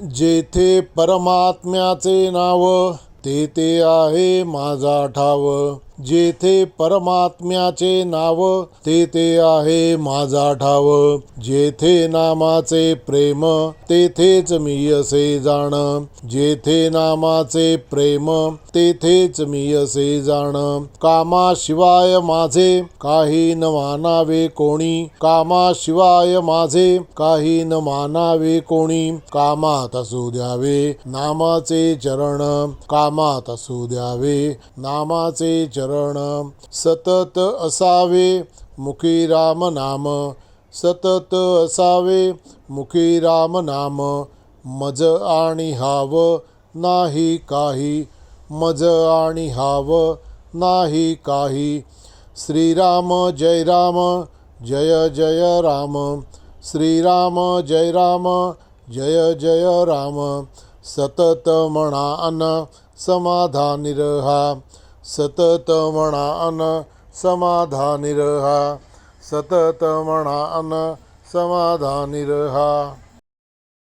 जेथे परमात्म्याचे नाव तेथे आहे माझा ठाव. जेथे परमात्म्याचे नाव तेथे आहे माझा ठाव. जेथे नामाचे प्रेम तेथेच मी असे जाण. जेथे नामाचे प्रेम तेथेच मी असे जाण. कामाशिवाय माझे काही न मानावे कोणी. कामाशिवाय माझे काही न मानावे कोणी. कामात असू द्यावे नामाचे चरण. कामात असू द्यावे नामाचे चरण. सतत असावे मुखी राम नाम. सतत असावे मुखी राम नाम. मज आणि हाव नाही काही. मज आणि हाव नाही काही. श्रीराम जय राम जय जय राम. श्रीराम जय राम जय जय राम. सतत म्हणा अन समाधानी रहा. सतत म्हणा अन समाधानी रहा. सतत म्हणा अन समाधानी रहा.